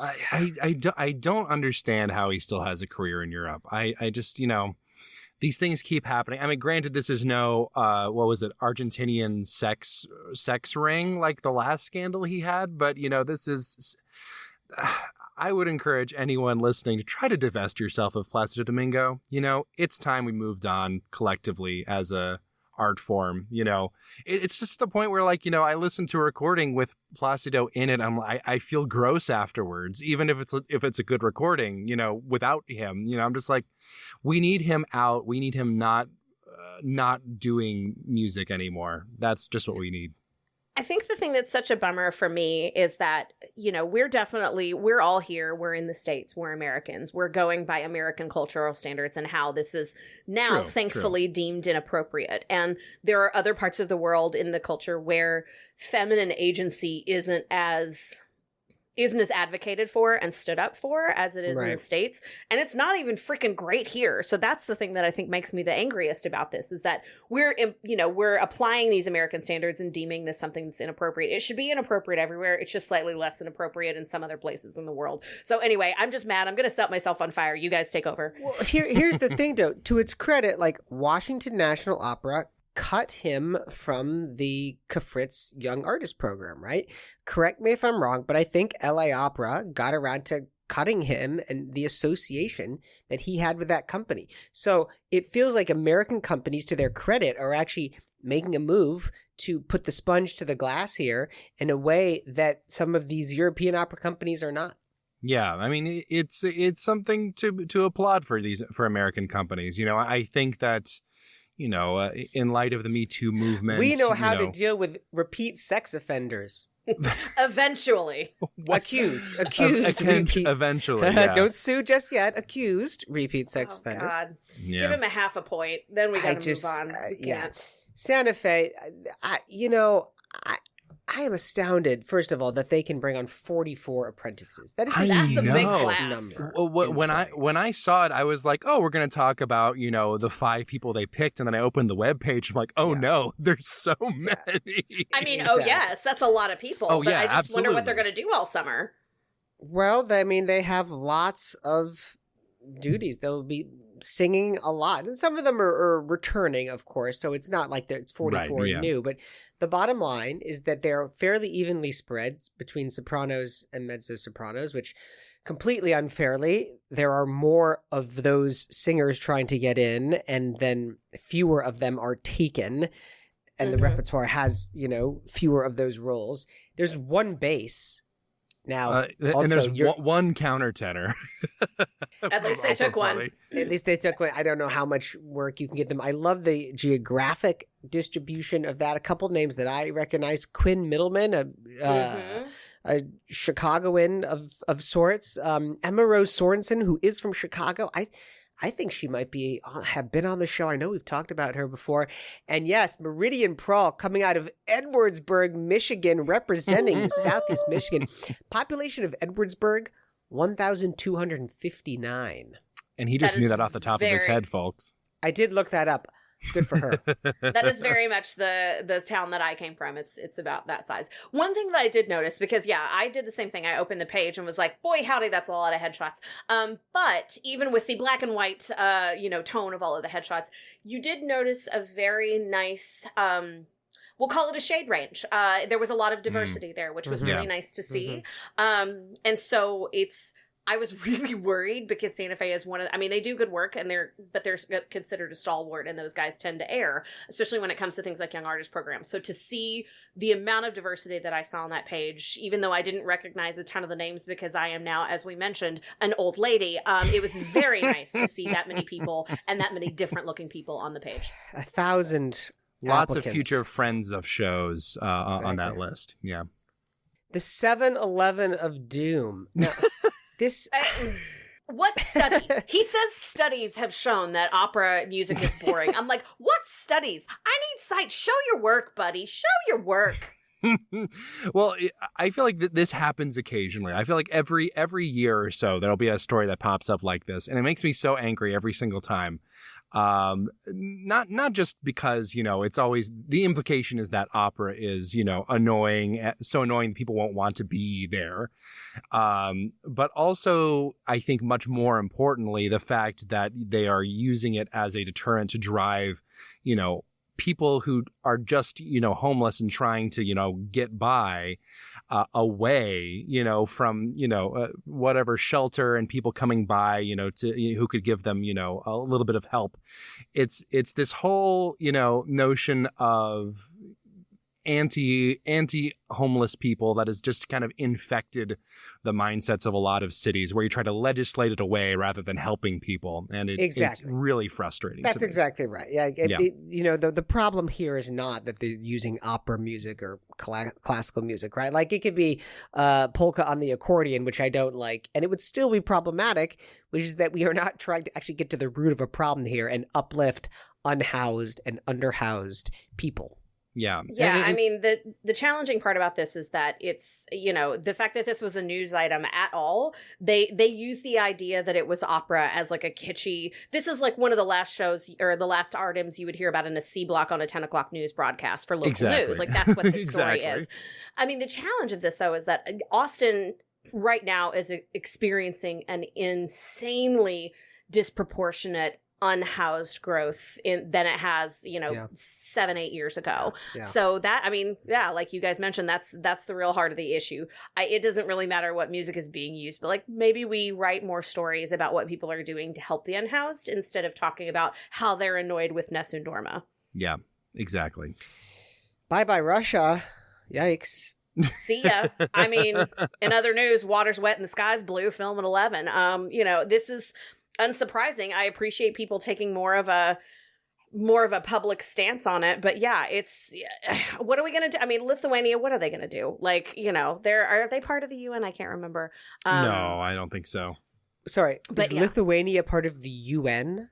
S4: I don't understand how he still has a career in Europe. I just, these things keep happening. I mean, granted, this is no, what was it, Argentinian sex ring like the last scandal he had, but, this is, I would encourage anyone listening to try to divest yourself of Placido Domingo. It's time we moved on collectively as a art form. It's just the point where I listen to a recording with Placido in it. I feel gross afterwards, even if it's a good recording, without him, I'm just like, we need him out. We need him not doing music anymore. That's just what we need.
S5: I think the thing that's such a bummer for me is that, we're all here. We're in the States. We're Americans. We're going by American cultural standards and how this is now thankfully deemed inappropriate. And there are other parts of the world in the culture where feminine agency isn't as advocated for and stood up for as it is in the States. And it's not even freaking great here. So that's the thing that I think makes me the angriest about this is that we're applying these American standards and deeming this something that's inappropriate. It should be inappropriate everywhere. It's just slightly less inappropriate in some other places in the world. So anyway, I'm just mad. I'm going to set myself on fire. You guys take over.
S3: Well, here's the thing, though. To its credit, like Washington National Opera cut him from the Kafritz Young Artist Program, right? Correct me if I'm wrong, but I think LA Opera got around to cutting him and the association that he had with that company. So it feels like American companies, to their credit, are actually making a move to put the sponge to the glass here in a way that some of these European opera companies are not.
S4: Yeah, I mean, it's something to applaud for American companies. I think that in light of the Me Too movement,
S3: we know how to deal with repeat sex offenders.
S5: Eventually.
S3: Accused. Repeat.
S4: Eventually, yeah.
S3: Don't sue just yet. Accused repeat sex offenders.
S5: God.
S4: Yeah.
S5: Give him a half a point. Then we got to move on.
S3: Yeah. Santa Fe, I am astounded, first of all, that they can bring on 44 apprentices. That's
S5: a big class.
S3: Number.
S4: When I saw it, I was like, oh, we're going to talk about, the 5 people they picked. And then I opened the webpage. I'm like, oh, no, there's so many.
S5: I mean, yes, that's a lot of people.
S4: Oh,
S5: but
S4: yeah,
S5: I just
S4: absolutely.
S5: wonder what they're going to do all summer.
S3: Well, they have lots of duties. They'll be singing a lot, and some of them are returning, of course, so it's not like it's 44 new, but the bottom line is that they're fairly evenly spread between sopranos and mezzo-sopranos, which completely unfairly, there are more of those singers trying to get in, and then fewer of them are taken, and the repertoire has, fewer of those roles. There's one bass. Now,
S4: and there's one countertenor.
S5: At least they took one.
S3: At least they took one. I don't know how much work you can get them. I love the geographic distribution of that. A couple names that I recognize: Quinn Middleman, a Chicagoan of sorts. Emma Rose Sorensen, who is from Chicago. I think she might have been on the show. I know we've talked about her before. And yes, Meridian Prawl coming out of Edwardsburg, Michigan, representing Southeast Michigan. Population of Edwardsburg, 1,259.
S4: And he just knew that off the top of his head, folks.
S3: I did look that up. Good for her.
S5: That is very much the town that I came from. It's about that size. One thing that I did notice, because I did the same thing. I opened the page and was like, boy, howdy, that's a lot of headshots. But even with the black and white, tone of all of the headshots, you did notice a very nice, we'll call it a shade range. There was a lot of diversity there, which was really nice to see. And so I was really worried because Santa Fe is they do good work they're considered a stalwart, and those guys tend to err, especially when it comes to things like young artist programs. So to see the amount of diversity that I saw on that page, even though I didn't recognize a ton of the names because I am now, as we mentioned, an old lady, it was very nice to see that many people and that many different looking people on the page.
S3: 1,000
S4: Lots
S3: applicants.
S4: of future friends of shows on that list. Yeah.
S3: The 7-Eleven of Doom. Now, this...
S5: What study? He says studies have shown that opera music is boring. I'm like, what studies? I need sight. Show your work, buddy. Show your work.
S4: Well, I feel like this happens occasionally. I feel like every year or so there'll be a story that pops up like this, and it makes me so angry every single time. Not just because, it's always, the implication is that opera is, annoying, so annoying that people won't want to be there. But also, I think much more importantly, the fact that they are using it as a deterrent to drive, people who are just, homeless and trying to, get by, away, from, whatever shelter and people coming by, who could give them, a little bit of help. It's this whole, notion of anti-homeless people that has just kind of infected the mindsets of a lot of cities, where you try to legislate it away rather than helping people. And it's really frustrating.
S3: That's
S4: to me.
S3: exactly right. Yeah. The problem here is not that they're using opera music or classical music, right? Like, it could be polka on the accordion, which I don't like, and it would still be problematic, which is that we are not trying to actually get to the root of a problem here and uplift unhoused and underhoused people.
S5: Yeah. I mean, the challenging part about this is that it's, the fact that this was a news item at all, they use the idea that it was opera as like a kitschy, this is like one of the last shows or the last artems you would hear about in a C block on a 10 o'clock news broadcast for local news. Like, that's what this story is. I mean, the challenge of this, though, is that Austin right now is experiencing an insanely disproportionate unhoused growth than it has 7-8 years ago. So that, like you guys mentioned, that's the real heart of the issue. It doesn't really matter what music is being used, but like, maybe we write more stories about what people are doing to help the unhoused instead of talking about how they're annoyed with Nessun Dorma.
S4: Yeah, exactly.
S3: Bye Russia. Yikes.
S5: See ya. I mean, in other news, water's wet and the sky's blue, film at 11. This is unsurprising. I appreciate people taking more of a public stance on it, but it's what are we gonna do? I mean, Lithuania, what are they gonna do? Like, are they part of the UN? I can't remember.
S4: No, I don't think so.
S3: Sorry, is Lithuania part of the UN?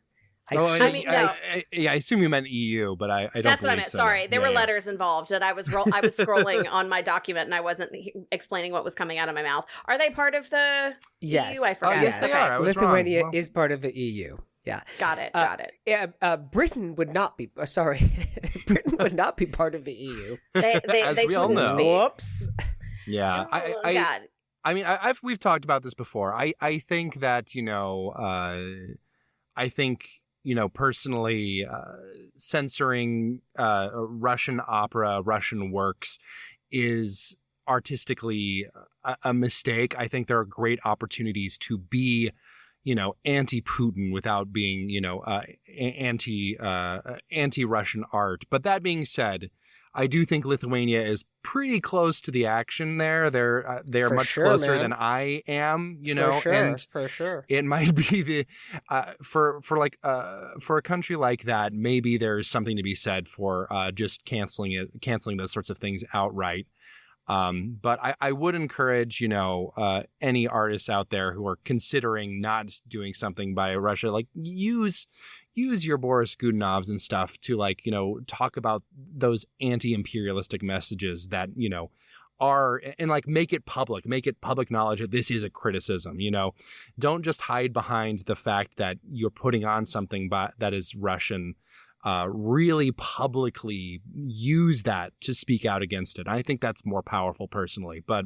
S4: I assume you meant EU, but I don't. That's what I meant.
S5: So. Sorry, there were letters involved, and I was scrolling on my document, and I wasn't explaining what was coming out of my mouth. Are they part of the EU? I forgot.
S3: Yes, they are. Lithuania is part of the EU. Yeah,
S5: got it.
S3: Yeah, Britain would not be. Britain would not be part of the EU.
S5: They
S4: we all know.
S3: Whoops.
S4: Yeah, we've talked about this before. I think that personally, censoring Russian opera, Russian works is artistically a mistake. I think there are great opportunities to be, anti-Putin without being, anti-Russian art. But that being said, I do think Lithuania is pretty close to the action there. They're much closer than I am,
S3: For sure.
S4: It might be the for a country like that, maybe there's something to be said for just canceling those sorts of things outright. But I would encourage, any artists out there who are considering not doing something by Russia, like use your Boris Godunovs and stuff to talk about those anti-imperialistic messages that, are, and make it public knowledge that this is a criticism. Don't just hide behind the fact that you're putting on something that is Russian. really publicly use that to speak out against it. I think that's more powerful personally, but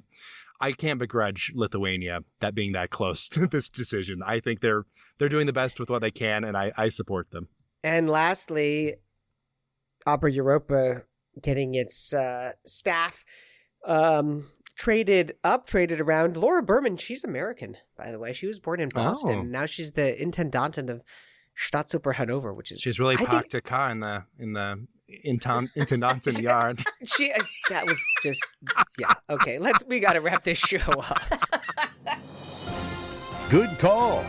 S4: I can't begrudge Lithuania that being that close to this decision. I think they're doing the best with what they can, and I support them.
S3: And lastly, Opera Europa getting its staff traded around. Laura Berman, she's American, by the way. She was born in Boston.
S4: Oh.
S3: Now she's the Intendantin of Staatsoper Hanover, which is...
S4: She's really parked a car in the Intendanten yard.
S3: That was just... Yeah, okay, we got to wrap this show up.
S1: Good call.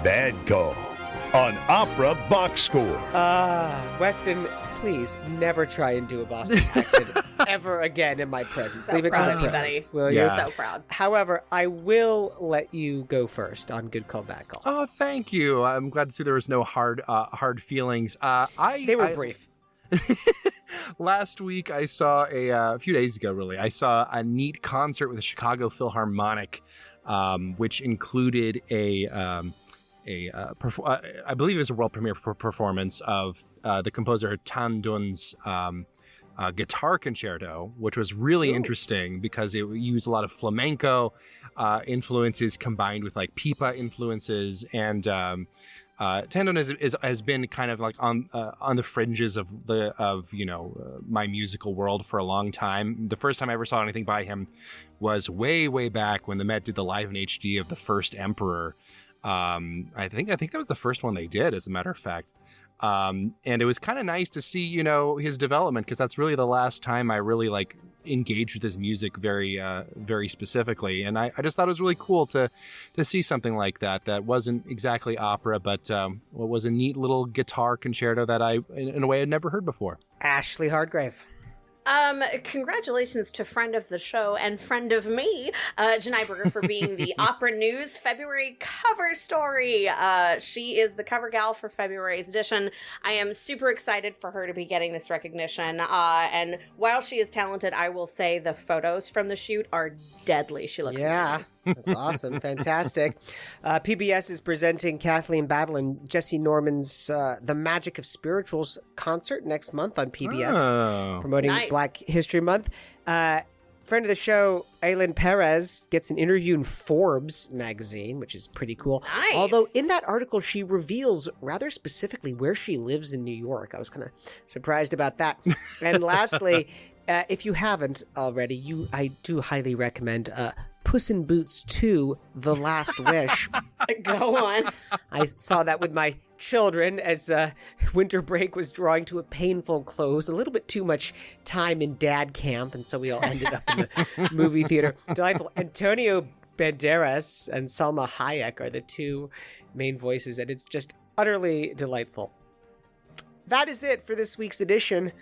S1: Bad call on Opera Box Score.
S3: Weston, please never try and do a Boston accent ever again in my presence.
S5: So
S3: Leave it to
S5: proud
S3: the
S5: of you,
S3: pros.
S5: buddy.
S3: Will you?
S4: Yeah.
S5: So proud.
S3: However, I will let you go first on good call, bad call.
S4: Oh, thank you. I'm glad to see there was no hard feelings.
S3: They were brief.
S4: Last week, I saw a few days ago, really, I saw a neat concert with the Chicago Philharmonic, which included I believe it was a world premiere performance of the composer Tan Dun's guitar concerto, which was really interesting because it used a lot of flamenco influences combined with like pipa influences, and Tan Dun has been kind of like on the fringes of my musical world for a long time. The first time I ever saw anything by him was way back when the Met did the live in HD of The First Emperor. I think that was the first one they did, as a matter of fact. And it was kind of nice to see, his development, because that's really the last time I really engaged with his music very specifically. And I just thought it was really cool to see something like that wasn't exactly opera, but what was a neat little guitar concerto that I, in a way, had never heard before.
S3: Ashley Hardgrave.
S5: Congratulations to friend of the show and friend of me, Janai Berger, for being the Opera News February cover story. She is the cover gal for February's edition. I am super excited for her to be getting this recognition. And while she is talented, I will say the photos from the shoot are deadly. She looks amazing.
S3: That's awesome. Fantastic. PBS is presenting Kathleen Battle and Jesse Norman's The Magic of Spirituals concert next month on PBS, promoting Black History Month. Friend of the show, Aylin Perez, gets an interview in Forbes magazine, which is pretty cool.
S5: Nice.
S3: Although in that article, she reveals rather specifically where she lives in New York. I was kind of surprised about that. And lastly, if you haven't already, I do highly recommend Puss in Boots 2, The Last Wish.
S5: Go on.
S3: I saw that with my children as winter break was drawing to a painful close. A little bit too much time in dad camp, and so we all ended up in the movie theater. Delightful. Antonio Banderas and Salma Hayek are the two main voices, and it's just utterly delightful. That is it for this week's edition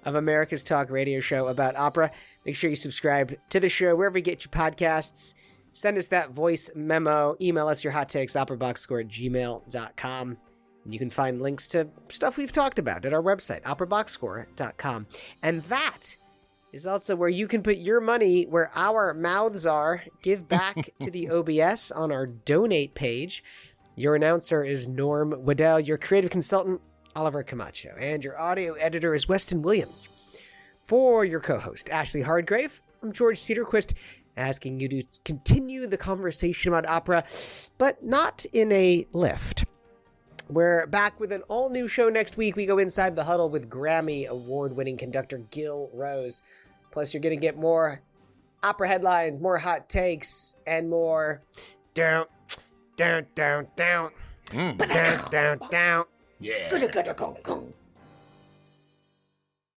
S3: of America's Talk radio show about opera. Make sure you subscribe to the show wherever you get your podcasts. Send us that voice memo. Email us your hot takes, operaboxscore@gmail.com. And you can find links to stuff we've talked about at our website, operaboxscore.com. And that is also where you can put your money where our mouths are. Give back to the OBS on our donate page. Your announcer is Norm Waddell. Your creative consultant, Oliver Camacho, and your audio editor is Weston Williams. For your co-host, Ashley Hardgrave, I'm George Cedarquist, asking you to continue the conversation about opera, but not in a lift. We're back with an all-new show next week. We go inside the huddle with Grammy Award-winning conductor Gil Rose. Plus, you're going to get more opera headlines, more hot takes, and more down.
S1: Yeah.